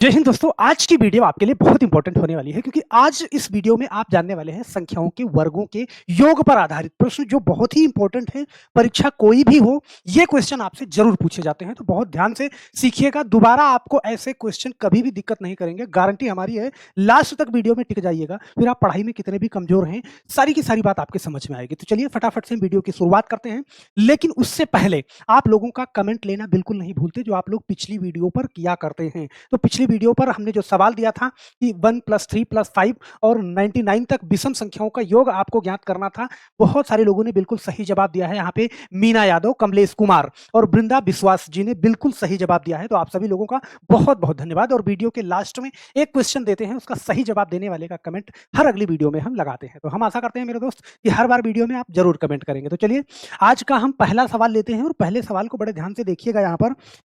जय हिंद दोस्तों, आज की वीडियो आपके लिए बहुत इंपॉर्टेंट होने वाली है क्योंकि आज इस वीडियो में आप जानने वाले हैं संख्याओं के वर्गों के योग पर आधारित प्रश्न जो बहुत ही इंपॉर्टेंट है। परीक्षा कोई भी हो, ये क्वेश्चन आपसे जरूर पूछे जाते हैं, तो बहुत ध्यान से सीखिएगा। दोबारा आपको ऐसे क्वेश्चन कभी भी दिक्कत नहीं करेंगे, गारंटी हमारी है। लास्ट तक वीडियो में टिक जाइएगा, फिर आप पढ़ाई में कितने भी कमजोर हैं, सारी की सारी बात आपके समझ में आएगी। तो चलिए फटाफट से वीडियो की शुरुआत करते हैं, लेकिन उससे पहले आप लोगों का कमेंट लेना बिल्कुल नहीं भूलते, जो आप लोग पिछली वीडियो पर किया करते हैं। तो पिछली वीडियो पर हमने जो सवाल दिया था कि 1 + 3 + 5 और 99 तक विषम संख्याओं का योग आपको ज्ञात करना था। बहुत सारे लोगों ने बिल्कुल सही जवाब दिया है। यहाँ पे मीना यादव, कमलेश कुमार और वृंदा विश्वास जी ने बिल्कुल सही जवाब दिया है। तो आप सभी लोगों का बहुत-बहुत धन्यवाद। और वीडियो के लास्ट में एक क्वेश्चन देते हैं, उसका सही जवाब देने वाले का कमेंट हर अगली वीडियो में हम लगाते हैं। तो हम आशा करते हैं मेरे दोस्त कि हर बार वीडियो में आप जरूर कमेंट करेंगे। तो चलिए आज का हम पहला सवाल लेते हैं और पहले सवाल को बड़े ध्यान से देखिएगा यहाँ पर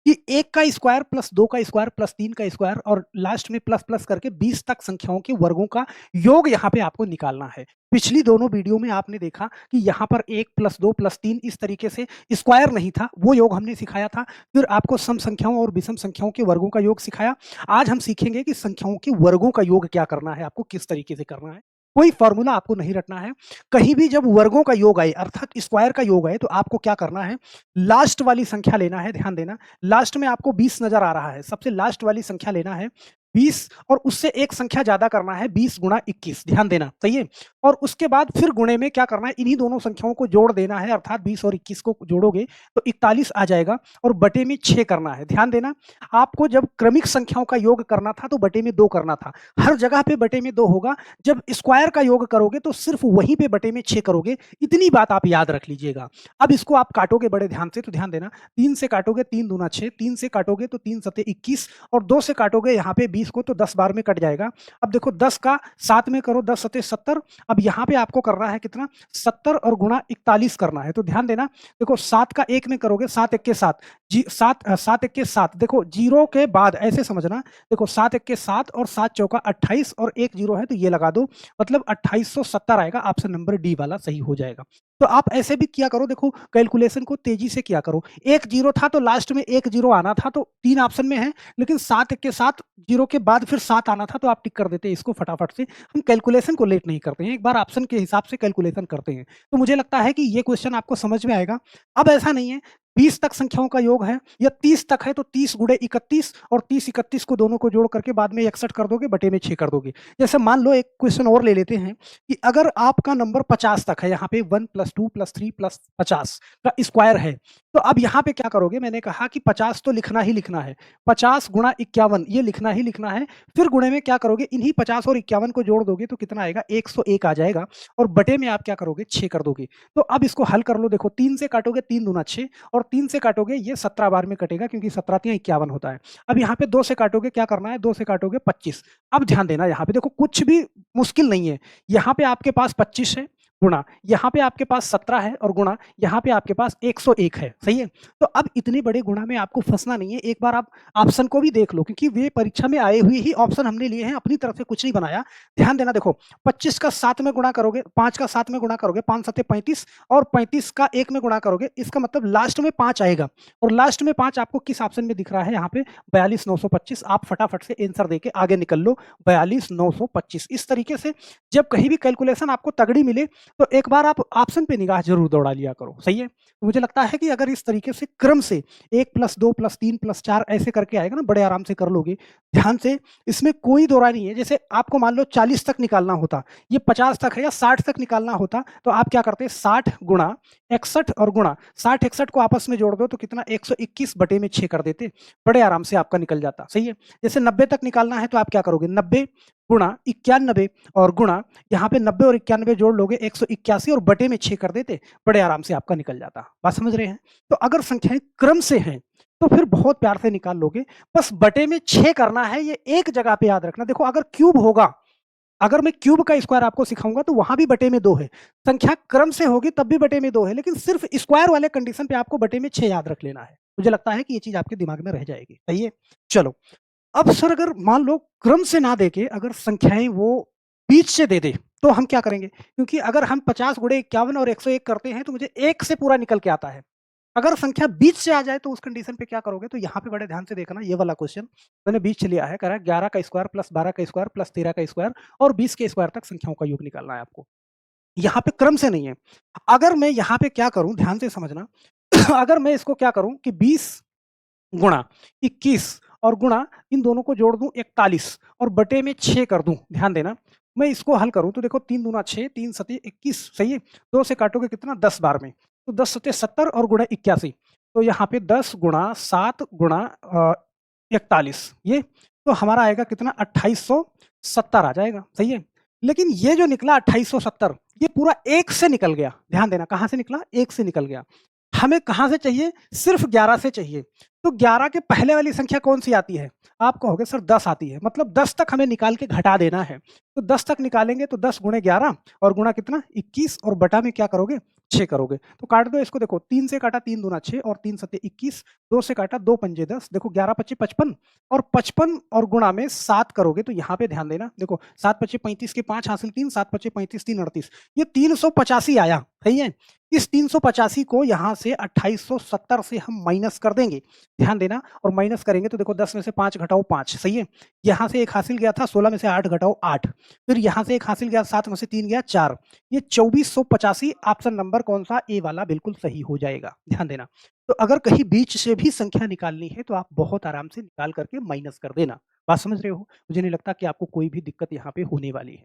कि 1 का स्क्वायर प्लस 2 का स्क्वायर प्लस 3 का स्क्वायर और लास्ट में प्लस प्लस करके 20 तक संख्याओं के वर्गों का योग यहाँ पे आपको निकालना है। पिछली दोनों वीडियो में आपने देखा कि यहाँ पर 1 + 2 + 3 इस तरीके से स्क्वायर नहीं था, वो योग हमने सिखाया था। फिर आपको सम संख्याओं और विषम संख्याओं के वर्गों का योग सिखाया। आज हम सीखेंगे कि संख्याओं के वर्गों का योग क्या करना है, आपको किस तरीके से करना है। कोई फॉर्मूला आपको नहीं रटना है। कहीं भी जब वर्गों का योग आए अर्थात स्क्वायर का योग आए तो आपको क्या करना है, लास्ट वाली संख्या लेना है। ध्यान देना, लास्ट में आपको 20 नजर आ रहा है, सबसे लास्ट वाली संख्या लेना है 20 और उससे एक संख्या ज्यादा करना है 20 × 21। ध्यान देना, सही है। और उसके बाद फिर गुणे में क्या करना है, इन्हीं दोनों संख्याओं को जोड़ देना है, अर्थात 20 और 21 को जोड़ोगे तो 41 आ जाएगा और बटे में 6 करना है। ध्यान देना, आपको जब क्रमिक संख्याओं का योग करना था तो बटे में 2 करना था। हर जगह पे बटे में 2 होगा। जब स्क्वायर का योग करोगे तो सिर्फ वहीं पे बटे में 6 करोगे। इतनी बात आप याद रख लीजिएगा। अब इसको आप काटोगे बड़े ध्यान से, तो ध्यान देना, 3 से काटोगे 3 दूना 6, 3 से काटोगे तो 3 सते 21 और 2 से काटोगे यहाँ पे 20 को तो 10 बार में कट जाएगा। अब देखो 10 का 7 में करो, 10 सते 70। अब यहाँ पे आपको करना है कितना, 70 और गुणा 41 करना है। तो ध्यान देना, देखो 7 का 1 में करोगे 7 1 के 7 जी, 7 1 के 7, देखो जीरो के बाद ऐसे समझना, देखो 7 1 के 7 और 7 चौका 28 और 1 जीरो है तो ये लगा दो, मतलब 2870 आएगा। ऑप्शन नंबर डी वाला सही हो जाएगा। तो आप ऐसे भी किया करो, देखो कैलकुलेशन को तेजी से किया करो। 1 जीरो था तो लास्ट में 1 जीरो आना था, तो 3 ऑप्शन में है, लेकिन 7 1 के 7 जीरो के बाद फिर 7 आना था तो आप टिक कर देते इसको फटाफट से। हम कैलकुलेशन को लेट नहीं करते हैं, एक बार ऑप्शन के हिसाब से कैलकुलेशन करते हैं। तो मुझे लगता है कि ये क्वेश्चन आपको समझ में आएगा। अब ऐसा नहीं है 20 तक संख्याओं का योग है या 30 तक है तो 30 × 31 और 30 31 को दोनों को जोड़ करके बाद में 61 कर दोगे, बटे में 6 कर दोगे। जैसे मान लो एक क्वेश्चन और ले लेते हैं कि अगर आपका नंबर 50 तक है, यहाँ पे 1 + 2 + 3 + 50 का स्क्वायर है, तो अब यहाँ पे क्या करोगे, मैंने कहा कि 50 तो लिखना ही लिखना है, 50 × 51 ये लिखना ही लिखना है। फिर गुणे में क्या करोगे, इन्हीं 50 और 51 को जोड़ दोगे तो कितना आएगा, 101 आ जाएगा और बटे में आप क्या करोगे, 6 कर दोगे। तो अब इसको हल कर लो, देखो 3 से काटोगे 3 दूना 6 और 3 से काटोगे ये 17 बार में कटेगा क्योंकि 17 तियां 51 होता है। अब यहाँ पे 2 से काटोगे, क्या करना है, 2 से काटोगे 25। अब ध्यान देना, यहाँ पे देखो कुछ भी मुश्किल नहीं है। यहाँ पे आपके पास 25 है गुणा, यहाँ पे आपके पास 17 है और गुणा यहाँ पे आपके पास 101 है, सही है। तो अब इतने बड़े गुणा में आपको फंसना नहीं है, एक बार आप ऑप्शन को भी देख लो क्योंकि वे परीक्षा में आए हुए ही ऑप्शन हमने लिए हैं, अपनी तरफ से कुछ नहीं बनाया। ध्यान देना, देखो 25 का 7 में गुणा करोगे, 5 का 7 में गुणा करोगे, 5 सते 35 और 35 का 1 में गुणा करोगे, इसका मतलब लास्ट में 5 आएगा और लास्ट में 5 आपको किस ऑप्शन में दिख रहा है, यहाँ पे 42925। आप फटाफट से आंसर देके आगे निकल लो, 42925। इस तरीके से जब कहीं भी कैलकुलेशन आपको तगड़ी मिले तो एक बार आप ऑप्शन पे निगाह जरूर दौड़ा लिया करो, सही है। तो मुझे लगता है कि अगर इस तरीके से क्रम से 1 + 2 + 3 + 4 ऐसे करके आएगा ना, बड़े आराम से कर लोगे। ध्यान से, इसमें कोई दो राय नहीं है। जैसे आपको मान लो 40 तक निकालना होता, ये 50 तक है या 60 तक निकालना होता, तो आप क्या करते, 60 × 61 और गुणा 60 61 को आपस में जोड़ दो तो कितना, 121 बटे में 6 कर देते, बड़े आराम से आपका निकल जाता, सही है। जैसे 90 तक निकालना है तो आप क्या करोगे, 90 × 91 और गुणा यहाँ पे 90 और 91 जोड़ लोगे 181 और बटे में 6 कर देते, बड़े आराम से आपका निकल जाता। बात समझ रहे हैं। तो अगर संख्याएं क्रम से हैं तो फिर बहुत प्यार से निकाल लोगे, बस बटे में 6 करना है, ये एक जगह पे याद रखना। देखो अगर क्यूब होगा, अगर मैं क्यूब का स्क्वायर आपको सिखाऊंगा तो वहां भी बटे में 2 है, संख्या क्रम से होगी तब भी बटे में 2 है, लेकिन सिर्फ स्क्वायर वाले कंडीशन पे आपको बटे में 6 याद रख लेना है। मुझे लगता है कि ये चीज आपके दिमाग में रह जाएगी, सही है। चलो, अब सर अगर मान लो क्रम से ना देके अगर संख्याएं वो बीच से दे दे तो हम क्या करेंगे, क्योंकि अगर हम 50 × 51 और 101 करते हैं तो मुझे 1 से पूरा निकल के आता है। अगर संख्या बीच से आ जाए तो उस कंडीशन पे क्या करोगे? तो यहाँ पे बड़े ध्यान से देखना ये वाला क्वेश्चन मैंने बीच से लिया है, कह रहा है 11 का स्क्वायर प्लस 12 का स्क्वायर प्लस 13 का स्क्वायर और 20 के स्क्वायर तक संख्याओं का योग निकालना है आपको। यहाँ पे क्रम से नहीं है। अगर मैं यहाँ पे क्या करूँ ध्यान से समझना अगर मैं इसको क्या करूँ कि 20 गुणा 21 और गुणा इन दोनों को जोड़ दूँ 41 और बटे में 6 कर दूँ, ध्यान देना। मैं इसको हल करूँ तो देखो 3 दूना 6, 3 सते 21 सही है? 2 से काटोगे कितना 10 बार में, तो 10 सते 70 और गुणा 81 तो यहाँ पे 10 गुणा 7 गुणा 41 ये तो हमारा आएगा कितना 2870 आ जाएगा, सही है? लेकिन ये जो निकला 2870 ये पूरा 1 से निकल गया, ध्यान देना कहाँ से निकला? 1 से निकल गया। हमें कहाँ से चाहिए? सिर्फ 11 से चाहिए। तो 11 के पहले वाली संख्या कौन-सी आती है? आप कहोगे सर 10 आती है, मतलब 10 तक हमें निकाल के घटा देना है। तो 10 तक निकालेंगे तो 10 गुणे 11 और गुणा कितना? 21 और बटा में क्या करोगे? 6 करोगे। तो काट दो इसको देखो 3 से काटा 3 दूना 6 और 3 सत्ते 21, 2 से काटा 2 पंजे 10, देखो 11 पच्चे 55 और 55 और गुणा में 7 करोगे तो यहाँ पे ध्यान देना, देखो 7 पच्चे 35 के 5 हासिल 3, 7 पच्चे 35, 3 38 ये 385 आया, सही है? इस 385 को यहाँ से 2870 से हम माइनस कर देंगे, ध्यान देना और माइनस करेंगे तो देखो 10 में से 5 घटाओ 5 सही है? यहाँ से एक हासिल गया था 16 में से 8 घटाओ 8 फिर यहाँ से एक हासिल गया 7 में से 3 गया 4 ये 2485 ऑप्शन नंबर कौन सा ए वाला बिल्कुल सही हो जाएगा, ध्यान देना। तो अगर कहीं बीच से भी संख्या निकालनी है तो आप बहुत आराम से निकाल करके माइनस कर देना। बात समझ रहे हो? मुझे नहीं लगता कि आपको कोई भी दिक्कत यहाँ पे होने वाली है।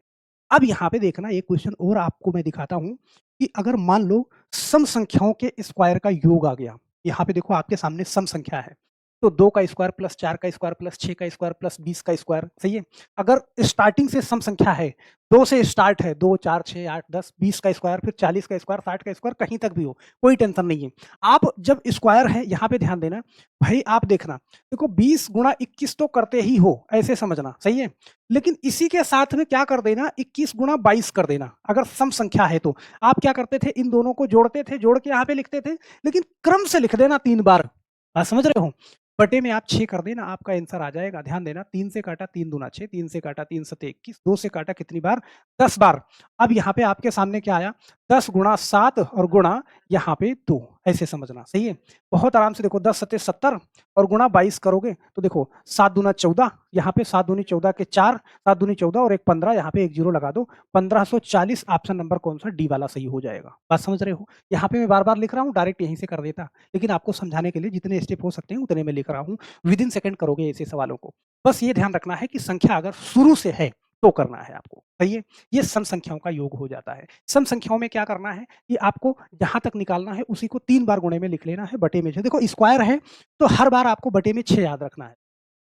अब यहाँ पे देखना एक क्वेश्चन और आपको मैं दिखाता हूँ कि अगर मान लो सम संख्याओं के स्क्वायर का योग आ गया, यहाँ पे देखो आपके सामने सम संख्या है, तो 2 का स्क्वायर प्लस 4 का स्क्वायर प्लस 6 का स्क्वायर प्लस 20 का स्क्वायर, सही है? अगर स्टार्टिंग से सम संख्या है, 2 से स्टार्ट है, 2, 4, 6, 8, 10, 20 का स्क्वायर, फिर 40 का स्क्वायर, 60 का स्क्वायर, कहीं तक भी हो, कोई टेंशन नहीं है। आप जब स्क्वायर है, यहाँ पे ध्यान देना, भाई आप देखना, देखो 20 गुणा 21 तो करते ही हो, ऐसे समझना, सही है? लेकिन इसी के साथ में क्या कर देना, 21 गुणा 22 कर देना, अगर सम संख्या है तो। आप क्या करते थे, इन दोनों को जोड़ते थे, जोड़ के यहाँ पे लिखते थे, लेकिन क्रम से लिख देना 3 बार। समझ रहे हो? बटे में आप 6 कर देना, आपका आंसर आ जाएगा। ध्यान देना 3 से काटा 3 दूना 6, 3 से काटा 3 सते 21, 2 से काटा कितनी बार? 10 बार। अब यहाँ पे आपके सामने क्या आया? 10 गुणा 7 और गुणा यहाँ पे 2 ऐसे समझना, सही है? बहुत आराम से देखो 10 सते 70 और गुणा 22 करोगे तो देखो 7 दूना 14 यहाँ पे 7 दूनी 14 के 4, 7 दूनी 14 और एक 15 यहाँ पे एक जीरो लगा दो। 1540 ऑप्शन नंबर कौन सा? डी वाला सही हो जाएगा। बात समझ रहे हो? यहाँ पे मैं बार-बार लिख रहा हूँ, डायरेक्ट यहीं से कर देता। लेकिन आपको समझाने के लिए जितने स्टेप हो सकते हैं उतने मैं लिख रहा हूँ। विदिन सेकंड करोगे ऐसे सवालों को। बस ये ध्यान रखना है कि संख्या अगर शुरू से है तो करना है आपको, सही है? ये सम संख्याओं का योग हो जाता है। सम संख्याओं में क्या करना है कि आपको जहाँ तक निकालना है उसी को 3 बार गुणे में लिख लेना है, बटे में 6 देखो स्क्वायर है तो हर बार आपको बटे में 6 याद रखना है।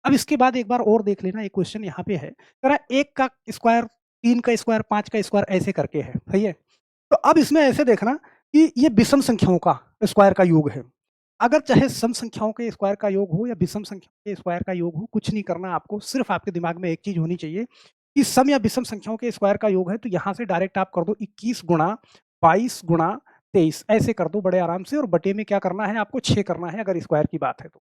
अब इसके बाद एक बार और देख लेना, एक क्वेश्चन यहाँ पे है, कह रहा है 1 का स्क्वायर, 3 का स्क्वायर, 5 का स्क्वायर ऐसे करके है, सही है? तो अब इसमें ऐसे देखना कि ये विषम संख्याओं का स्क्वायर का योग है। अगर चाहे सम संख्याओं के स्क्वायर का योग हो या विषम संख्याओं के स्क्वायर का योग हो, कुछ नहीं करना आपको, सिर्फ आपके दिमाग में एक चीज़ होनी चाहिए कि सम या विषम संख्याओं के स्क्वायर का योग है, तो यहाँ से डायरेक्ट आप कर दो 21 गुणा 22 गुणा 23 ऐसे कर दो बड़े आराम से और बटे में क्या करना है आपको 6 करना है अगर स्क्वायर की बात है तो।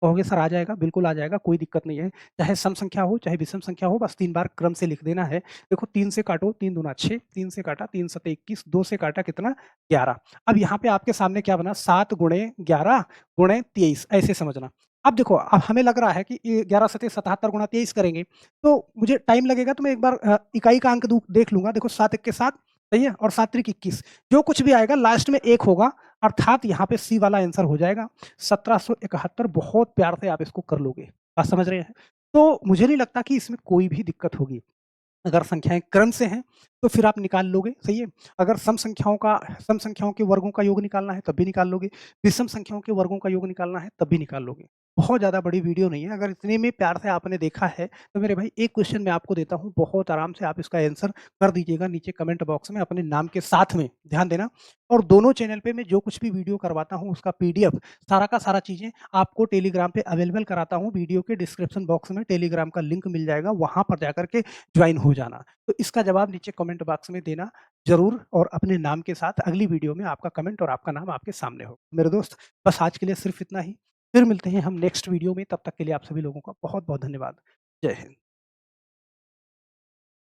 कहोगे सर आ जाएगा, बिल्कुल आ जाएगा, कोई दिक्कत नहीं है। चाहे सम संख्या हो, चाहे विषम संख्या हो, बस 3 बार क्रम से लिख देना है। देखो 3 से काटो, 3 दूना 6, 3 से काटा, 3 सते 21, 2 से काटा कितना? 11। अब यहाँ पे आपके सामने क्या बना? 7 गुणे 11 गुणे 23 ऐसे समझना। अब देखो, अब हमें लग रहा है कि 11 सते 77 गुणा 23 करेंगे, तो मुझे टाइम लगेगा तो मैं एक बार इकाई का अंक दू देख लूँगा। देखो 7 एक के 7 सही है और 7 त्रिक 21 जो कुछ भी आएगा लास्ट में 1 होगा, अर्थात यहाँ पे सी वाला आंसर हो जाएगा। 1771 बहुत प्यार से आप इसको कर लोगे। बात समझ रहे हैं? तो मुझे नहीं लगता कि इसमें कोई भी दिक्कत होगी। अगर संख्याएँ क्रम से हैं, तो फिर आप निकाल लोगे, सही है? अगर सम संख्याओं के वर्गों का योग निकालना है, तब भी निकाल लोगे। विषम संख्याओं के वर्गों का योग निकालना है, तब भी निकाल लोगे। बहुत ज़्यादा बड़ी वीडियो नहीं है, अगर इतने में प्यार से आपने देखा है, तो मेरे भाई एक क्वेश्चन मैं आपको देता हूँ, बहुत आराम से आप इसका आंसर कर दीजिएगा नीचे कमेंट बॉक्स में अपने नाम के साथ में, ध्यान देना। और दोनों चैनल पे मैं जो कुछ भी वीडियो करवाता हूँ, उसका पीडीएफ सारा का सारा चीज़ें आपको टेलीग्राम पे अवेलेबल कराता हूँ। वीडियो के डिस्क्रिप्शन बॉक्स में टेलीग्राम का लिंक मिल जाएगा, वहाँ पर जाकर के ज्वाइन हो जाना। तो इसका जवाब नीचे कमेंट बॉक्स में देना ज़रूर और अपने नाम के साथ अगली वीडियो में आपका कमेंट और आपका नाम आपके सामने हो। मेरे दोस्त बस आज के लिए सिर्फ इतना ही। फिर मिलते हैं हम नेक्स्ट वीडियो में, तब तक के लिए आप सभी लोगों का बहुत-बहुत धन्यवाद। जय हिंद।